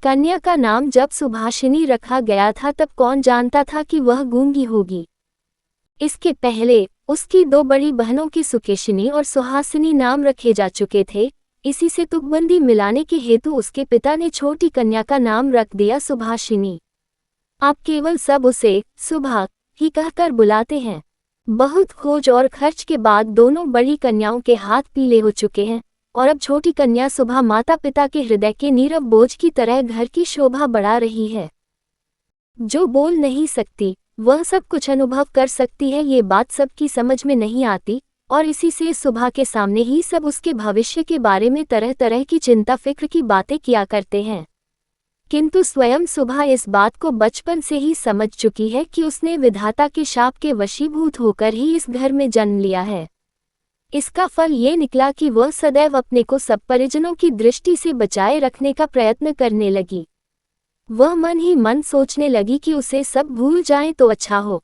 कन्या का नाम जब सुभाषिनी रखा गया था तब कौन जानता था कि वह गूंगी होगी। इसके पहले उसकी दो बड़ी बहनों की सुकेशिनी और सुहासिनी नाम रखे जा चुके थे। इसी से तुकबंदी मिलाने के हेतु उसके पिता ने छोटी कन्या का नाम रख दिया सुभाषिनी। आप केवल सब उसे सुभा ही कहकर बुलाते हैं। बहुत खोज और खर्च के बाद दोनों बड़ी कन्याओं के हाथ पीले हो चुके हैं और अब छोटी कन्या सुभा माता पिता के हृदय के नीरव बोझ की तरह घर की शोभा बढ़ा रही है। जो बोल नहीं सकती वह सब कुछ अनुभव कर सकती है, ये बात सबकी समझ में नहीं आती और इसी से सुभा के सामने ही सब उसके भविष्य के बारे में तरह तरह की चिंता फिक्र की बातें किया करते हैं। किंतु स्वयं सुभा इस बात को बचपन से ही समझ चुकी है कि उसने विधाता के शाप के वशीभूत होकर ही इस घर में जन्म लिया है। इसका फल ये निकला कि वह सदैव अपने को सब परिजनों की दृष्टि से बचाए रखने का प्रयत्न करने लगी। वह मन ही मन सोचने लगी कि उसे सब भूल जाएं तो अच्छा हो।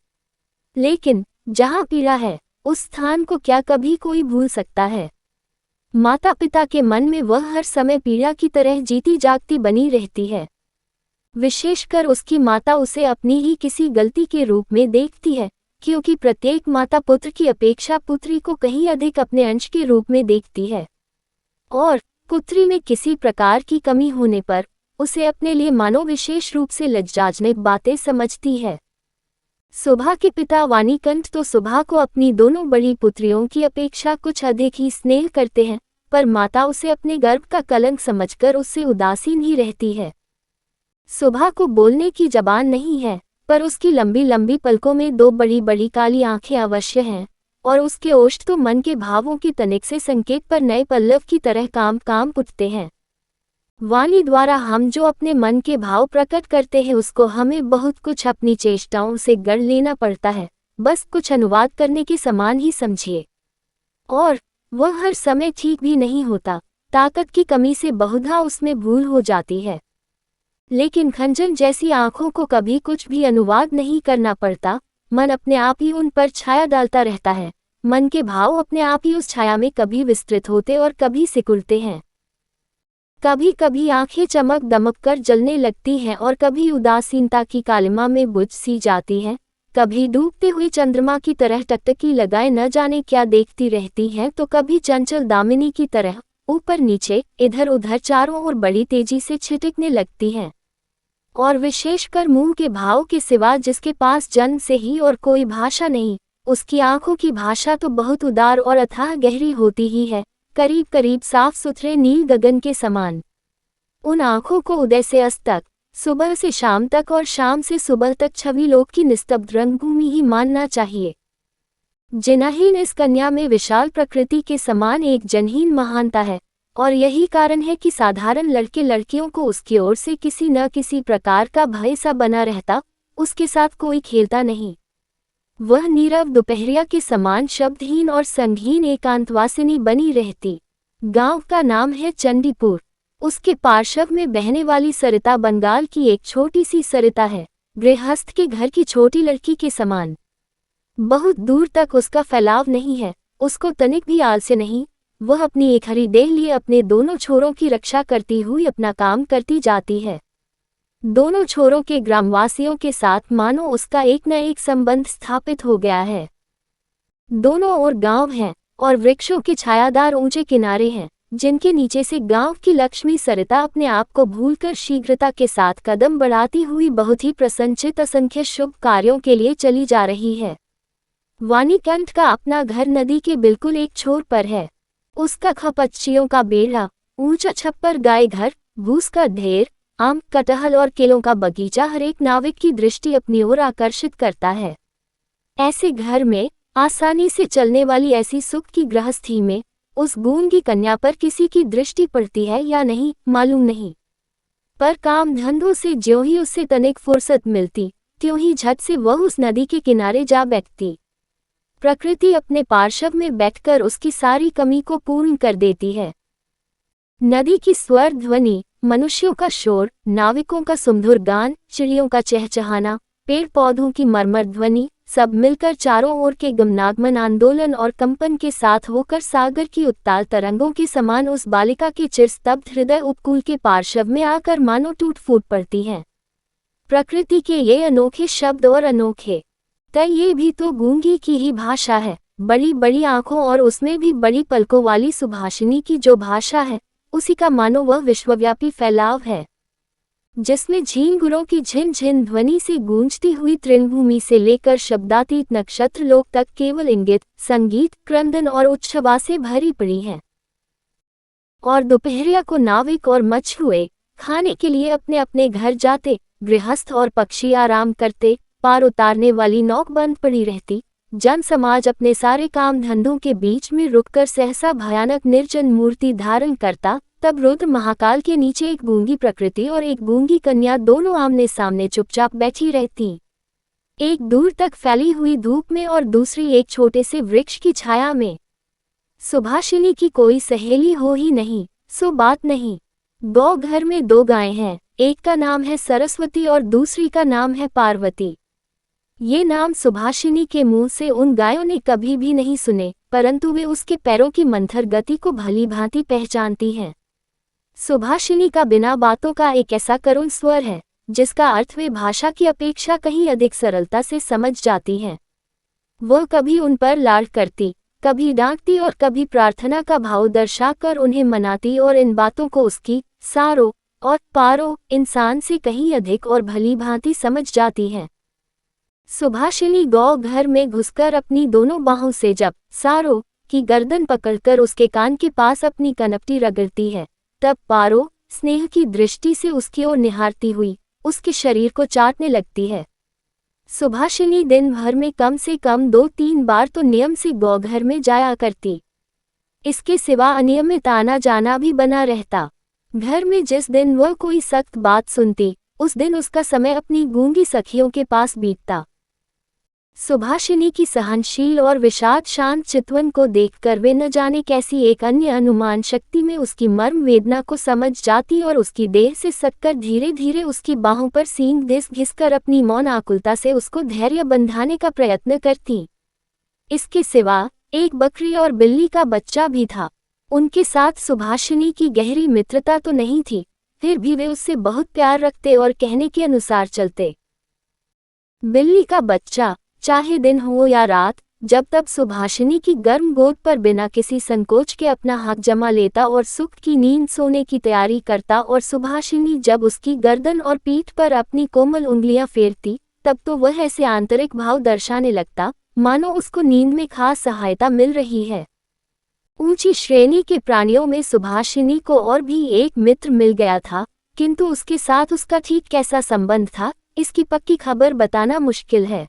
लेकिन जहाँ पीड़ा है उस स्थान को क्या कभी कोई भूल सकता है। माता पिता के मन में वह हर समय पीड़ा की तरह जीती जागती बनी रहती है। विशेषकर उसकी माता उसे अपनी ही किसी गलती के रूप में देखती है, क्योंकि प्रत्येक माता पुत्र की अपेक्षा पुत्री को कहीं अधिक अपने अंश के रूप में देखती है और पुत्री में किसी प्रकार की कमी होने पर उसे अपने लिए मानो विशेष रूप से लज्जाजनक बातें समझती है। सुभा के पिता वाणिकंठ तो सुभा को अपनी दोनों बड़ी पुत्रियों की अपेक्षा कुछ अधिक ही स्नेह करते हैं, पर माता उसे अपने गर्भ का कलंक समझकर उससे उदासीन ही रहती है। सुभा को बोलने की जबान नहीं है, पर उसकी लंबी लंबी पलकों में दो बड़ी बड़ी काली आंखें अवश्य हैं और उसके ओष्ठ तो मन के भावों की तनिक से संकेत पर नए पल्लव की तरह काम काम उठते हैं। वाणी द्वारा हम जो अपने मन के भाव प्रकट करते हैं उसको हमें बहुत कुछ अपनी चेष्टाओं से गढ़ लेना पड़ता है, बस कुछ अनुवाद करने के समान ही समझिए। और वह हर समय ठीक भी नहीं होता, ताकत की कमी से बहुधा उसमें भूल हो जाती है। लेकिन खंजन जैसी आंखों को कभी कुछ भी अनुवाद नहीं करना पड़ता, मन अपने आप ही उन पर छाया डालता रहता है। मन के भाव अपने आप ही उस छाया में कभी विस्तृत होते और कभी सिकुड़ते हैं। कभी कभी आंखें चमक दमक कर जलने लगती हैं और कभी उदासीनता की कालिमा में बुझ सी जाती हैं, कभी डूबते हुए चंद्रमा की तरह टकटकी लगाए न जाने क्या देखती रहती हैं, तो कभी चंचल दामिनी की तरह ऊपर नीचे इधर उधर चारों ओर बड़ी तेजी से छिटकने लगती हैं। और विशेषकर मुंह के भाव के सिवा जिसके पास जन्म से ही और कोई भाषा नहीं, उसकी आंखों की भाषा तो बहुत उदार और अथाह गहरी होती ही है, करीब करीब साफ सुथरे नील गगन के समान। उन आंखों को उदय से अस्त तक, सुबह से शाम तक और शाम से सुबह तक छवि लोक की निस्तब्ध रंगभूमि ही मानना चाहिए। जिनहीन इस कन्या में विशाल प्रकृति के समान एक जनहीन महानता है, और यही कारण है कि साधारण लड़के लड़कियों को उसकी ओर से किसी न किसी प्रकार का भय सा बना रहता, उसके साथ कोई खेलता नहीं। वह नीरव दोपहरिया के समान शब्दहीन और संगहीन एकांतवासिनी बनी रहती। गांव का नाम है चंडीपुर। उसके पार्श्व में बहने वाली सरिता बंगाल की एक छोटी सी सरिता है, गृहस्थ के घर की छोटी लड़की के समान। बहुत दूर तक उसका फैलाव नहीं है, उसको तनिक भी आलस्य नहीं। वह अपनी एक हरी देह लिए अपने दोनों छोरों की रक्षा करती हुई अपना काम करती जाती है। दोनों छोरों के ग्रामवासियों के साथ मानो उसका एक न एक संबंध स्थापित हो गया है। दोनों ओर गांव हैं और वृक्षों के छायादार ऊंचे किनारे हैं, जिनके नीचे से गांव की लक्ष्मी सरिता अपने आप को भूलकर शीघ्रता के साथ कदम बढ़ाती हुई बहुत ही प्रसन्नचित असंख्य शुभ कार्यों के लिए चली जा रही है। वाणिकंठ का अपना घर नदी के बिल्कुल एक छोर पर है। उसका खपच्चियों का बेड़ा, ऊंचा छप्पर, गाय घर, भूस का ढेर, आम, कटहल और केलों का बगीचा हर एक नाविक की दृष्टि अपनी ओर आकर्षित करता है। ऐसे घर में आसानी से चलने वाली ऐसी सुख की गृहस्थी में उस गूंगी कन्या पर किसी की दृष्टि पड़ती है या नहीं मालूम नहीं, पर काम धंधों से ज्यों ही उससे तनिक फुर्सत मिलती त्यों ही झट से वह उस नदी के किनारे जा बैठती। प्रकृति अपने पार्श्व में बैठकर उसकी सारी कमी को पूर्ण कर देती है। नदी की स्वर ध्वनि, मनुष्यों का शोर, नाविकों का सुमधुर गान, चिड़ियों का चहचहाना, पेड़ पौधों की मरमर ध्वनि सब मिलकर चारों ओर के गमनागमन आंदोलन और कंपन के साथ होकर सागर की उत्ताल तरंगों के समान उस बालिका के चिरस्तब्ध हृदय उपकूल के पार्श्व में आकर मानो टूट फूट पड़ती हैं। प्रकृति के ये अनोखे शब्द और अनोखे तय, ये भी तो गूंगी की ही भाषा है। बड़ी बड़ी आंखों और उसमें भी बड़ी पलकों वाली सुभाषिनी की जो भाषा है, उसी का मानो वह विश्वव्यापी फैलाव है, जिसमें झींगुरों की झिन-झिन ध्वनि से गूंजती हुई तृणभूमि से लेकर शब्दातीत नक्षत्र लोक तक केवल इंगित, संगीत, क्रंदन और उच्छ्वासें भरी पड़ी हैं। और दोपहरिया को नाविक और मछुए खाने के लिए अपने अपने घर जाते, गृहस्थ और पक्षी आराम करते, पार उतारने वाली नौक बंद पड़ी रहती, जन समाज अपने सारे काम धंधों के बीच में रुककर सहसा भयानक निर्जन मूर्ति धारण करता, तब रुद्र महाकाल के नीचे एक गूंगी प्रकृति और एक गूंगी कन्या दोनों आमने सामने चुपचाप बैठी रहती, एक दूर तक फैली हुई धूप में और दूसरी एक छोटे से वृक्ष की छाया में। सुभाषिनी की कोई सहेली हो ही नहीं, सो बात नहीं। गौ घर में दो गायें हैं, एक का नाम है सरस्वती और दूसरी का नाम है पार्वती। ये नाम सुभाषिनी के मुंह से उन गायों ने कभी भी नहीं सुने, परंतु वे उसके पैरों की मंथर गति को भली भांति पहचानती हैं। सुभाषिनी का बिना बातों का एक ऐसा करुण स्वर है, जिसका अर्थ वे भाषा की अपेक्षा कहीं अधिक सरलता से समझ जाती हैं। वह कभी उन पर लाड करती, कभी डांटती और कभी प्रार्थना का भाव दर्शाकर उन्हें मनाती, और इन बातों को उसकी सारो और पारो इंसान से कहीं अधिक और भली भांति समझ जाती हैं। सुभाषिनी गौ घर में घुसकर अपनी दोनों बाहों से जब सारो की गर्दन पकड़कर उसके कान के पास अपनी कनपटी रगड़ती है, तब पारो स्नेह की दृष्टि से उसकी ओर निहारती हुई उसके शरीर को चाटने लगती है। सुभाषिनी दिन भर में कम से कम 2-3 बार तो नियम से गौघर में जाया करती। इसके सिवा अनियमित आना जाना भी बना रहता। घर में जिस दिन वह कोई सख्त बात सुनती, उस दिन उसका समय अपनी गूंगी सखियों के पास बीतता। सुभाषिनी की सहनशील और विषाद शांत चितवन को देखकर वे न जाने कैसी एक अन्य अनुमान शक्ति में उसकी मर्म वेदना को समझ जाती और उसकी देह से सटकर धीरे धीरे उसकी बाहों पर सींग घिस-घिसकर अपनी मौन आकुलता से उसको धैर्य बंधाने का प्रयत्न करती। इसके सिवा एक बकरी और बिल्ली का बच्चा भी था। उनके साथ सुभाषिनी की गहरी मित्रता तो नहीं थी, फिर भी वे उससे बहुत प्यार रखते और कहने के अनुसार चलते। बिल्ली का बच्चा चाहे दिन हो या रात, जब तब सुभाषिनी की गर्म गोद पर बिना किसी संकोच के अपना हाथ जमा लेता और सुख की नींद सोने की तैयारी करता, और सुभाषिनी जब उसकी गर्दन और पीठ पर अपनी कोमल उंगलियां फेरती, तब तो वह ऐसे आंतरिक भाव दर्शाने लगता मानो उसको नींद में खास सहायता मिल रही है। ऊंची श्रेणी के प्राणियों में सुभाषिनी को और भी एक मित्र मिल गया था, किंतु उसके साथ उसका ठीक कैसा संबंध था, इसकी पक्की खबर बताना मुश्किल है,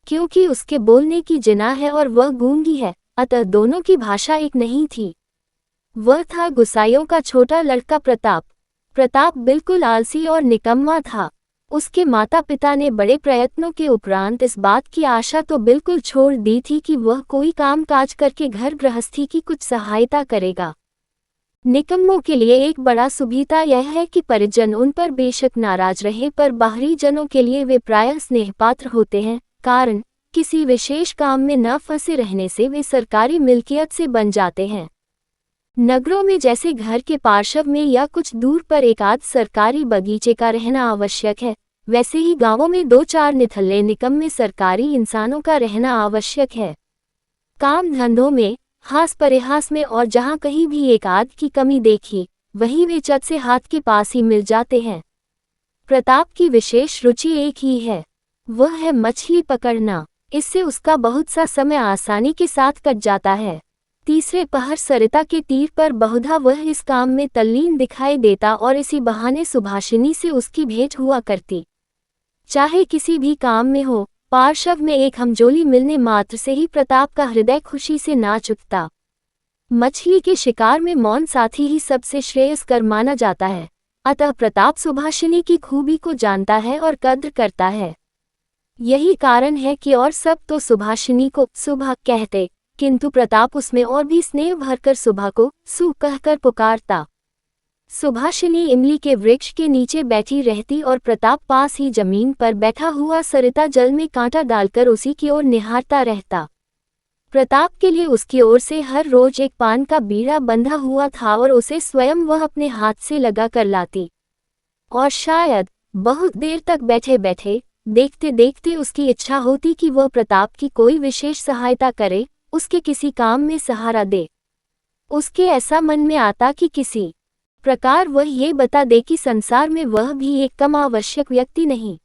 क्योंकि उसके बोलने की जिना है और वह गूंगी है, अतः दोनों की भाषा एक नहीं थी। वह था गुसाइयों का छोटा लड़का प्रताप। प्रताप बिल्कुल आलसी और निकम्मा था। उसके माता पिता ने बड़े प्रयत्नों के उपरांत इस बात की आशा तो बिल्कुल छोड़ दी थी कि वह कोई काम काज करके घर गृहस्थी की कुछ सहायता करेगा। निकम्मों के लिए एक बड़ा सुविधा यह है कि परिजन उन पर बेशक नाराज रहे, पर बाहरी जनों के लिए वे प्रायः स्नेहपात्र होते हैं, कारण किसी विशेष काम में न फंसे रहने से वे सरकारी मिल्कियत से बन जाते हैं। नगरों में जैसे घर के पार्श्व में या कुछ दूर पर एक आध सरकारी बगीचे का रहना आवश्यक है, वैसे ही गांवों में 2-4 निठल्ले निकम्मे सरकारी इंसानों का रहना आवश्यक है। काम धंधों में, हास परिहास में, और जहां कहीं भी एक आध की कमी देखी, वहीं वे चट से हाथ के पास ही मिल जाते हैं। प्रताप की विशेष रुचि एक ही है, वह है मछली पकड़ना। इससे उसका बहुत सा समय आसानी के साथ कट जाता है। तीसरे पहर सरिता के तीर पर बहुधा वह इस काम में तल्लीन दिखाई देता और इसी बहाने सुभाषिनी से उसकी भेंट हुआ करती। चाहे किसी भी काम में हो, पार्श्व में एक हमजोली मिलने मात्र से ही प्रताप का हृदय खुशी से नाच उठता। मछली के शिकार में मौन साथी ही सबसे श्रेयस्कर माना जाता है, अतः प्रताप सुभाषिनी की खूबी को जानता है और कद्र करता है। यही कारण है कि और सब तो सुभाषिनी को सुभा कहते, किंतु प्रताप उसमें और भी स्नेह भरकर सुभा को सु कहकर पुकारता। सुभाषिनी इमली के वृक्ष के नीचे बैठी रहती और प्रताप पास ही जमीन पर बैठा हुआ सरिता जल में कांटा डालकर उसी की ओर निहारता रहता। प्रताप के लिए उसकी ओर से हर रोज एक पान का बीड़ा बंधा हुआ था और उसे स्वयं वह अपने हाथ से लगा कर लाती। और शायद बहुत देर तक बैठे बैठे देखते देखते उसकी इच्छा होती कि वह प्रताप की कोई विशेष सहायता करे, उसके किसी काम में सहारा दे। उसके ऐसा मन में आता कि किसी प्रकार वह ये बता दे कि संसार में वह भी एक कम आवश्यक व्यक्ति नहीं,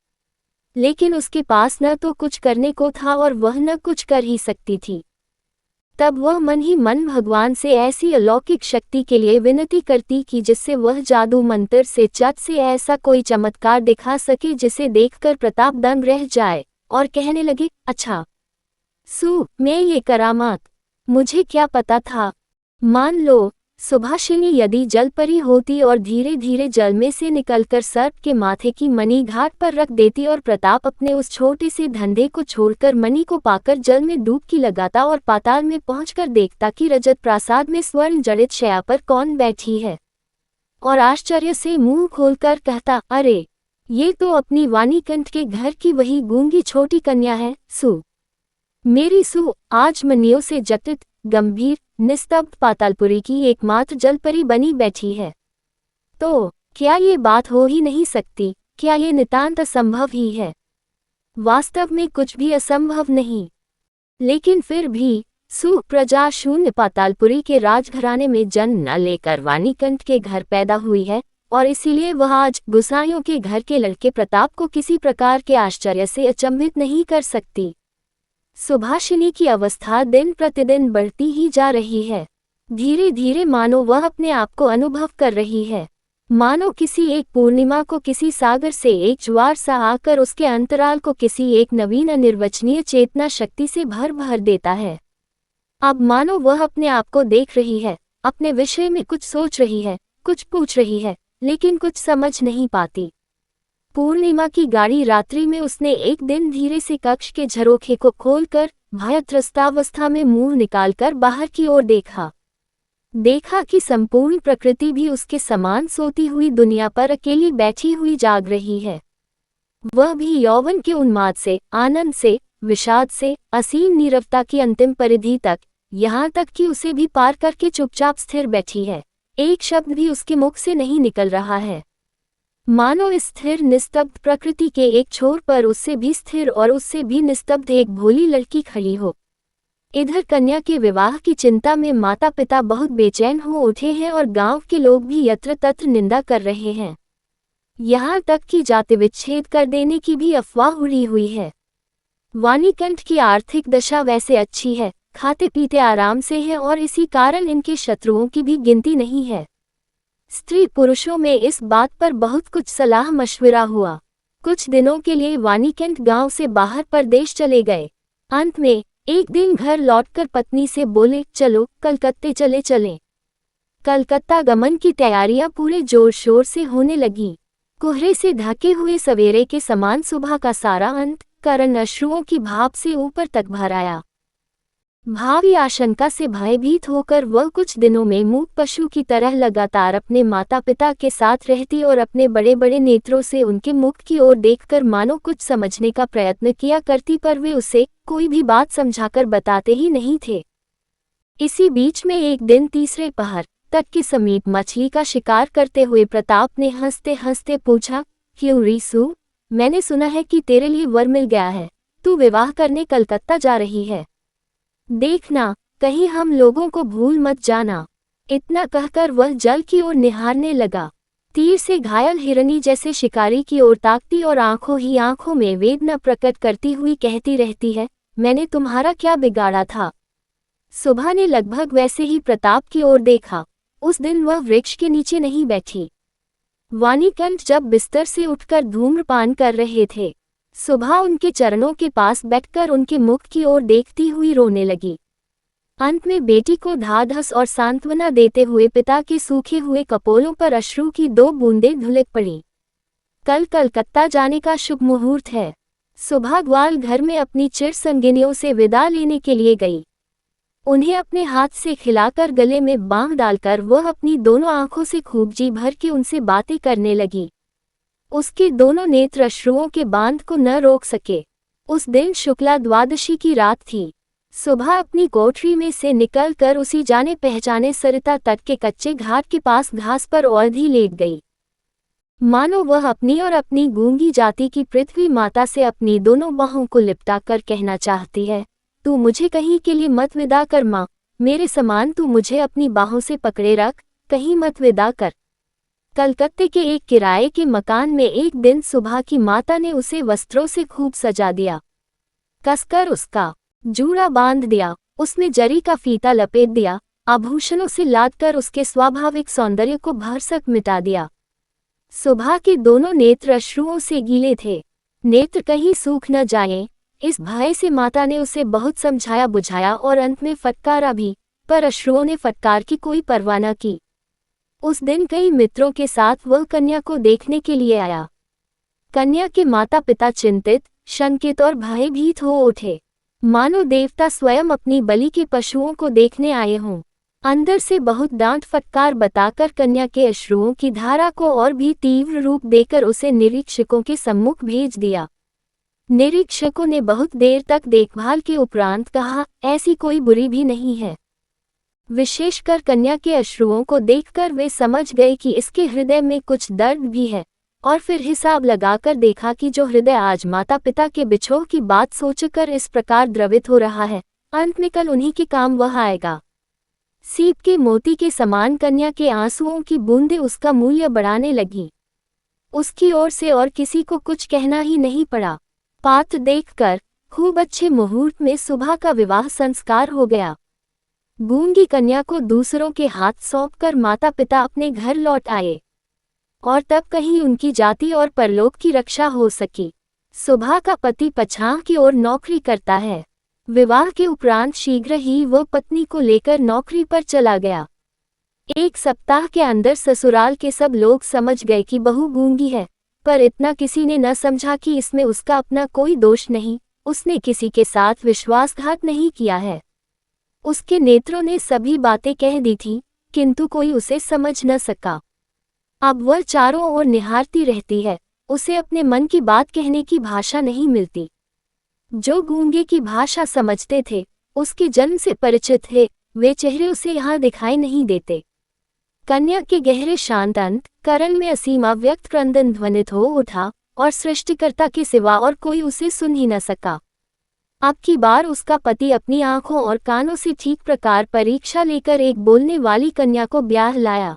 लेकिन उसके पास न तो कुछ करने को था और वह न कुछ कर ही सकती थी। तब वह मन ही मन भगवान से ऐसी अलौकिक शक्ति के लिए विनती करती कि जिससे वह जादू मंत्र से चट से ऐसा कोई चमत्कार दिखा सके जिसे देखकर प्रताप दंग रह जाए और कहने लगे, अच्छा मैं ये करामात, मुझे क्या पता था। मान लो सुभाषिनी यदि जलपरी होती और धीरे धीरे जल में से निकलकर सर्प के माथे की मणि घाट पर रख देती और प्रताप अपने उस छोटे से धंधे को छोड़कर मणि को पाकर जल में डुबकी लगाता और पाताल में पहुंचकर देखता कि रजत प्रासाद में स्वर्ण जड़ित शैया पर कौन बैठी है, और आश्चर्य से मुंह खोलकर कहता, अरे ये तो अपनी वाणीकंठ के घर की वही गूंगी छोटी कन्या है। मेरी आज मनियों से जटित, गंभीर, निस्तब्ध पातालपुरी की एकमात्र जलपरी बनी बैठी है। तो क्या ये बात हो ही नहीं सकती? क्या ये नितांत असंभव ही है? वास्तव में कुछ भी असंभव नहीं। लेकिन फिर भी प्रजा शून्य पातालपुरी के राजघराने में जन्म न लेकर वाणीकंठ के घर पैदा हुई है, और इसीलिए वह आज गुसाइयों के घर के लड़के प्रताप को किसी प्रकार के आश्चर्य से अचंभित नहीं कर सकती। सुभाषिनी की अवस्था दिन प्रतिदिन बढ़ती ही जा रही है। धीरे धीरे मानो वह अपने आप को अनुभव कर रही है, मानो किसी एक पूर्णिमा को किसी सागर से एक ज्वार सा आकर उसके अंतराल को किसी एक नवीन अनिर्वचनीय चेतना शक्ति से भर भर देता है। अब मानो वह अपने आप को देख रही है, अपने विषय में कुछ सोच रही है, कुछ पूछ रही है, लेकिन कुछ समझ नहीं पाती। पूर्णिमा की गाढ़ी रात्रि में उसने एक दिन धीरे से कक्ष के झरोखे को खोलकर भयत्रस्तावस्था में मुंह निकालकर बाहर की ओर देखा कि संपूर्ण प्रकृति भी उसके समान सोती हुई दुनिया पर अकेली बैठी हुई जाग रही है। वह भी यौवन के उन्माद से, आनंद से, विषाद से, असीम नीरवता की अंतिम परिधि तक, यहाँ तक कि उसे भी पार करके चुपचाप स्थिर बैठी है। एक शब्द भी उसके मुख से नहीं निकल रहा है। मानो इस स्थिर निस्तब्ध प्रकृति के एक छोर पर उससे भी स्थिर और उससे भी निस्तब्ध एक भोली लड़की खड़ी हो। इधर कन्या के विवाह की चिंता में माता पिता बहुत बेचैन हो उठे हैं और गांव के लोग भी यत्र तत्र निंदा कर रहे हैं। यहाँ तक कि जाति विच्छेद कर देने की भी अफवाह उड़ी हुई है। वाणीकंठ की आर्थिक दशा वैसे अच्छी है, खाते पीते आराम से है और इसी कारण इनके शत्रुओं की भी गिनती नहीं है। स्त्री पुरुषों में इस बात पर बहुत कुछ सलाह मशविरा हुआ। कुछ दिनों के लिए वाणीकंठ गांव से बाहर परदेश चले गए। अंत में एक दिन घर लौटकर पत्नी से बोले, चलो कलकत्ते चलें। कलकत्ता गमन की तैयारियां पूरे जोर शोर से होने लगी। कोहरे से ढके हुए सवेरे के समान सुबह का सारा अंत करण अश्रुओं की भाप से ऊपर तक भर आया। भावी आशंका से भयभीत होकर वह कुछ दिनों में मूक पशु की तरह लगातार अपने माता पिता के साथ रहती और अपने बड़े बड़े नेत्रों से उनके मुख की ओर देखकर मानो कुछ समझने का प्रयत्न किया करती, पर वे उसे कोई भी बात समझाकर बताते ही नहीं थे। इसी बीच में एक दिन तीसरे पहर तट के समीप मछली का शिकार करते हुए प्रताप ने हंसते हंसते पूछा, क्यों रीसू, मैंने सुना है कि तेरे लिए वर मिल गया है, तू विवाह करने कलकत्ता जा रही है। देखना कहीं हम लोगों को भूल मत जाना। इतना कहकर वह जल की ओर निहारने लगा। तीर से घायल हिरनी जैसे शिकारी की ओर ताकती और आंखों ही आंखों में वेदना प्रकट करती हुई कहती रहती है, मैंने तुम्हारा क्या बिगाड़ा था। सुबह ने लगभग वैसे ही प्रताप की ओर देखा। उस दिन वह वृक्ष के नीचे नहीं बैठी। वाणीकंठ जब बिस्तर से उठकर धूम्रपान कर रहे थे, सुबह उनके चरणों के पास बैठकर उनके मुख की ओर देखती हुई रोने लगी। अंत में बेटी को ढाढ़स और सांत्वना देते हुए पिता के सूखे हुए कपोलों पर अश्रु की 2 बूंदें ढुलक पड़ी। कल कलकत्ता जाने का शुभ मुहूर्त है। सुबह ग्वाल घर में अपनी चिर संगिनियों से विदा लेने के लिए गई। उन्हें अपने हाथ से खिलाकर गले में बांध डालकर वह अपनी दोनों आंखों से खूब जी भर के उनसे बातें करने लगी। उसके दोनों नेत्र अश्रुओं के बांध को न रोक सके। उस दिन शुक्ला द्वादशी की रात थी। सुबह अपनी कोठरी में से निकलकर उसी जाने पहचाने सरिता तट के कच्चे घाट के पास घास पर औंधी लेट गई, मानो वह अपनी और अपनी गूंगी जाति की पृथ्वी माता से अपनी दोनों बाहों को लिपटा कर कहना चाहती है, तू मुझे कहीं के लिए मत विदा कर माँ, मेरे समान तू मुझे अपनी बाहों से पकड़े रख, कहीं मत विदा कर। कलकत्ते के एक किराए के मकान में एक दिन सुबह की माता ने उसे वस्त्रों से खूब सजा दिया, कसकर उसका जूड़ा बांध दिया, उसमें जरी का फीता लपेट दिया, आभूषणों से लादकर उसके स्वाभाविक सौंदर्य को भरसक मिटा दिया। सुबह के दोनों नेत्र अश्रुओं से गीले थे, नेत्र कहीं सूख न जाएं, इस भय से माता ने उसे बहुत समझाया बुझाया और अंत में फटकारा भी, पर अश्रुओं ने फटकार की कोई परवाह न की। उस दिन कई मित्रों के साथ वह कन्या को देखने के लिए आया। कन्या के माता पिता चिंतित, शंकित और भयभीत हो उठे, मानो देवता स्वयं अपनी बलि के पशुओं को देखने आए हों। अंदर से बहुत डांट फटकार बताकर कन्या के अश्रुओं की धारा को और भी तीव्र रूप देकर उसे निरीक्षकों के सम्मुख भेज दिया। निरीक्षकों ने बहुत देर तक देखभाल के उपरांत कहा, ऐसी कोई बुरी भी नहीं है। विशेषकर कन्या के अश्रुओं को देखकर वे समझ गए कि इसके हृदय में कुछ दर्द भी है, और फिर हिसाब लगाकर देखा कि जो हृदय आज माता पिता के बिछोह की बात सोचकर इस प्रकार द्रवित हो रहा है, अंत में कल उन्हीं के काम वह आएगा। सीप के मोती के समान कन्या के आंसुओं की बूंदें उसका मूल्य बढ़ाने लगी। उसकी ओर से और किसी को कुछ कहना ही नहीं पड़ा। पात्र देखकर खूब अच्छे मुहूर्त में सुबह का विवाह संस्कार हो गया। गूंगी कन्या को दूसरों के हाथ सौंपकर माता पिता अपने घर लौट आए, और तब कहीं उनकी जाति और परलोक की रक्षा हो सकी। सुबह का पति पछाह की ओर नौकरी करता है। विवाह के उपरांत शीघ्र ही वह पत्नी को लेकर नौकरी पर चला गया। एक सप्ताह के अंदर ससुराल के सब लोग समझ गए कि बहू गूंगी है, पर इतना किसी ने न समझा कि इसमें उसका अपना कोई दोष नहीं, उसने किसी के साथ विश्वासघात नहीं किया है। उसके नेत्रों ने सभी बातें कह दी थीं, किंतु कोई उसे समझ न सका। अब वह चारों ओर निहारती रहती है, उसे अपने मन की बात कहने की भाषा नहीं मिलती। जो गूंगे की भाषा समझते थे, उसके जन्म से परिचित थे, वे चेहरे उसे यहाँ दिखाई नहीं देते। कन्या के गहरे शांत अंत करण में असीम अव्यक्त क्रंदन ध्वनित हो उठा, और सृष्टिकर्ता के सिवा और कोई उसे सुन ही न सका। अब की बार उसका पति अपनी आंखों और कानों से ठीक प्रकार परीक्षा लेकर एक बोलने वाली कन्या को ब्याह लाया।